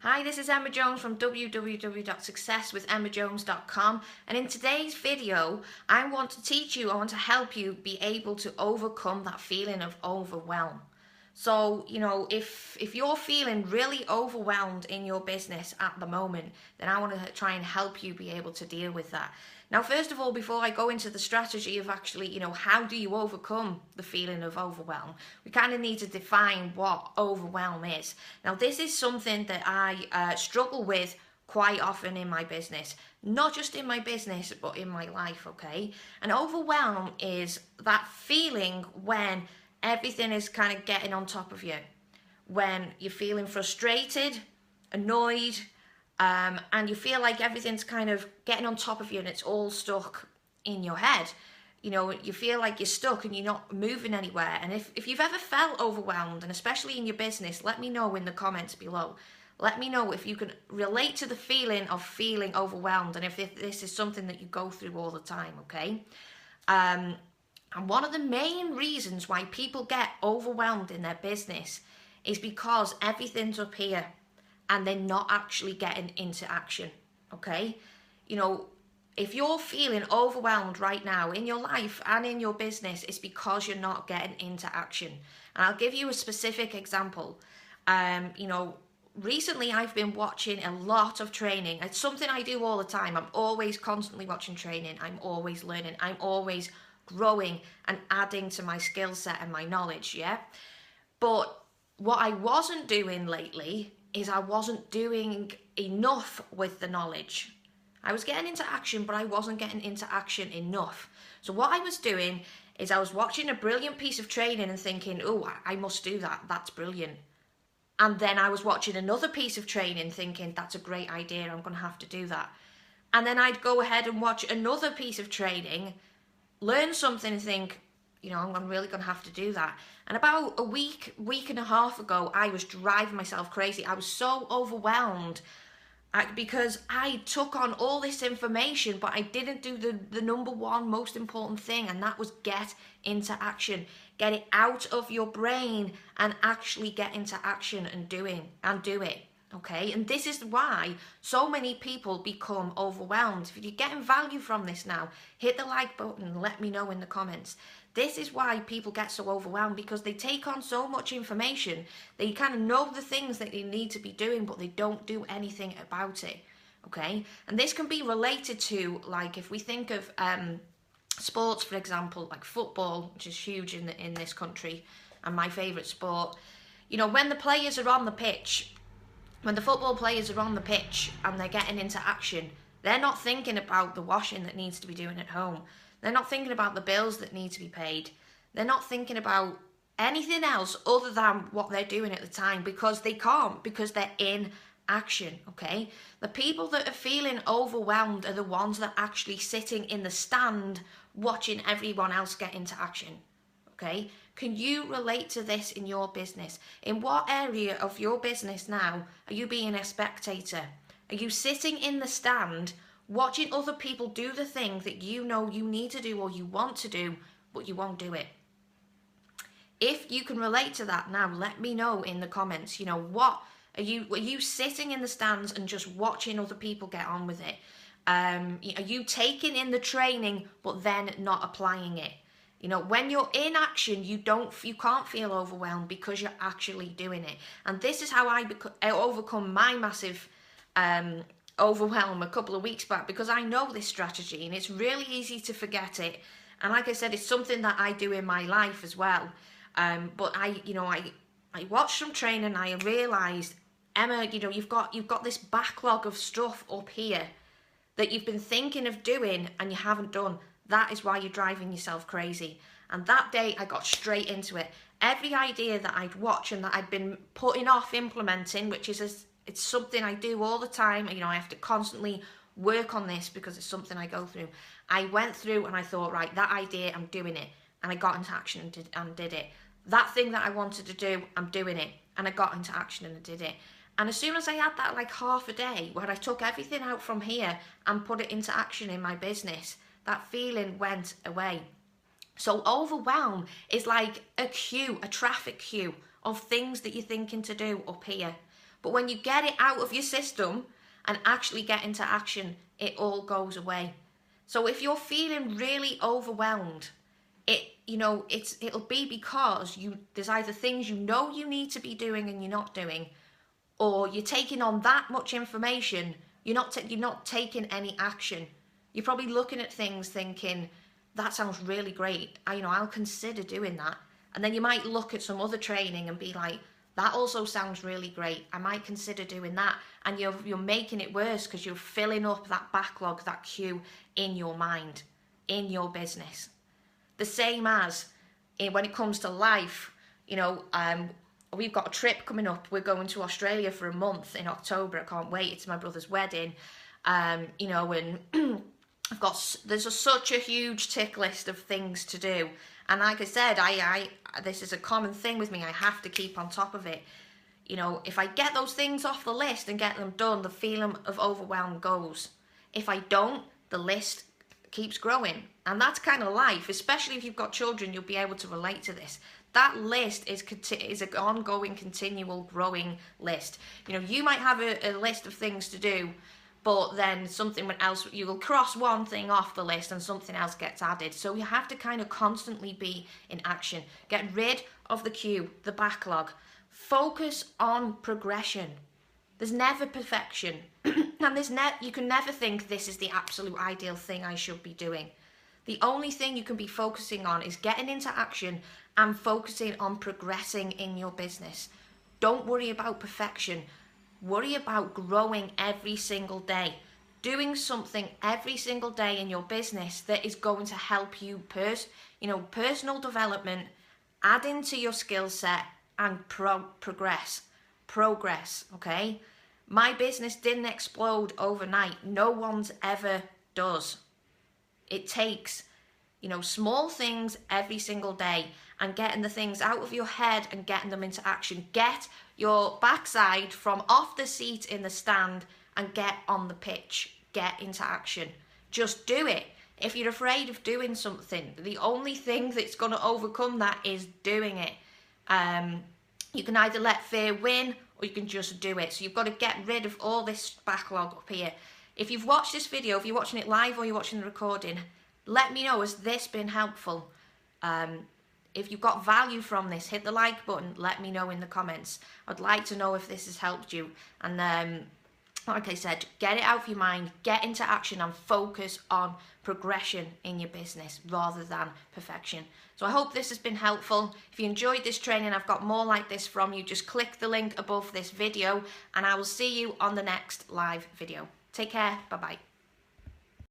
Hi, this is Emma Jones from www.successwithemmajones.com, and in today's video I want to help you be able to overcome that feeling of overwhelm. So, if you're feeling really overwhelmed in your business at the moment, then I want to try and help you be able to deal with that. Now, first of all, before I go into the strategy of actually, how do you overcome the feeling of overwhelm, we kind of need to define what overwhelm is. Now, this is something that I struggle with quite often in my business, not just in my business, but in my life, okay? And overwhelm is that feeling when everything is kind of getting on top of you, when you're feeling frustrated, annoyed, and you feel like everything's kind of getting on top of you and it's all stuck in your head. You feel like you're stuck and you're not moving anywhere. And if you've ever felt overwhelmed, and especially in your business, let me know in the comments below. Let me know if you can relate to the feeling of feeling overwhelmed and if this is something that you go through all the time, okay? And one of the main reasons why people get overwhelmed in their business is because everything's up here and they're not actually getting into action, okay? If you're feeling overwhelmed right now in your life and in your business, it's because you're not getting into action. And I'll give you a specific example. Recently I've been watching a lot of training. It's something I do all the time. I'm always constantly watching training. I'm always learning. I'm always growing and adding to my skill set and my knowledge, yeah? But what I wasn't doing lately is I wasn't doing enough with the knowledge. I was getting into action, but I wasn't getting into action enough. So what I was doing is I was watching a brilliant piece of training and thinking, oh, I must do that. That's brilliant. And then I was watching another piece of training thinking, that's a great idea. I'm going to have to do that. And then I'd go ahead and watch another piece of training, learn something and think, I'm really going to have to do that. And about a week and a half ago, I was driving myself crazy. I was so overwhelmed because I took on all this information, but I didn't do the number one most important thing, and that was get into action. Get it out of your brain and actually get into action and do it. Okay, and this is why so many people become overwhelmed. If you're getting value from this now, hit the like button and let me know in the comments. This is why people get so overwhelmed, because they take on so much information. They kind of know the things that they need to be doing, but they don't do anything about it. Okay, and this can be related to, like, if we think of sports, for example, like football, which is huge in this country and my favourite sport. When the players are on the pitch, when the football players are on the pitch and they're getting into action, they're not thinking about the washing that needs to be doing at home. They're not thinking about the bills that need to be paid. They're not thinking about anything else other than what they're doing at the time, because they can't, because they're in action, okay? The people that are feeling overwhelmed are the ones that are actually sitting in the stand watching everyone else get into action, okay? Can you relate to this in your business? In what area of your business now are you being a spectator? Are you sitting in the stand watching other people do the thing that you know you need to do or you want to do, but you won't do it? If you can relate to that now, let me know in the comments. What are you sitting in the stands and just watching other people get on with it? Are you taking in the training but then not applying it? When you're in action, you can't feel overwhelmed because you're actually doing it. And this is how I overcome my massive overwhelm a couple of weeks back, because I know this strategy and it's really easy to forget it. And like I said, it's something that I do in my life as well. But I watched some training and I realised, Emma, you've got this backlog of stuff up here that you've been thinking of doing and you haven't done. That is why you're driving yourself crazy. And that day I got straight into it. Every idea that I'd watched and that I'd been putting off implementing, which is it's something I do all the time. I have to constantly work on this because it's something I go through. I went through and I thought, right, that idea, I'm doing it. And I got into action and did it. That thing that I wanted to do, I'm doing it. And I got into action and I did it. And as soon as I had that like half a day where I took everything out from here and put it into action in my business, that feeling went away. So overwhelm is like a traffic queue of things that you're thinking to do up here. But when you get it out of your system and actually get into action, it all goes away. So if you're feeling really overwhelmed, it'll be because there's either things you know you need to be doing and you're not doing, or you're taking on that much information, you're not taking any action. You're probably looking at things thinking, that sounds really great. I'll consider doing that. And then you might look at some other training and be like, that also sounds really great. I might consider doing that. And you're making it worse because you're filling up that backlog, that queue in your mind, in your business. The same as when it comes to life, we've got a trip coming up. We're going to Australia for a month in October. I can't wait. It's my brother's wedding. And there's such a huge tick list of things to do. And like I said, this is a common thing with me. I have to keep on top of it. If I get those things off the list and get them done, the feeling of overwhelm goes. If I don't, the list keeps growing. And that's kind of life, especially if you've got children, you'll be able to relate to this. That list is an ongoing, continual, growing list. You might have a list of things to do, but then something else, you will cross one thing off the list and something else gets added. So you have to kind of constantly be in action. Get rid of the queue, the backlog. Focus on progression. There's never perfection. And you can never think this is the absolute ideal thing I should be doing. The only thing you can be focusing on is getting into action and focusing on progressing in your business. Don't worry about perfection. Worry about growing every single day. Doing something every single day in your business that is going to help you personal development, adding to your skill set and progress, okay? My business didn't explode overnight. No one's ever does. It takes, small things every single day and getting the things out of your head and getting them into action. Get your backside from off the seat in the stand and get on the pitch. Get into action. Just do it. If you're afraid of doing something, the only thing that's going to overcome that is doing it. You can either let fear win or you can just do it. So you've got to get rid of all this backlog up here. If you've watched this video, if you're watching it live or you're watching the recording, let me know, has this been helpful? If you've got value from this, hit the like button, let me know in the comments. I'd like to know if this has helped you. And like I said, get it out of your mind, get into action and focus on progression in your business rather than perfection. So I hope this has been helpful. If you enjoyed this training, I've got more like this from you. Just click the link above this video and I will see you on the next live video. Take care. Bye-bye.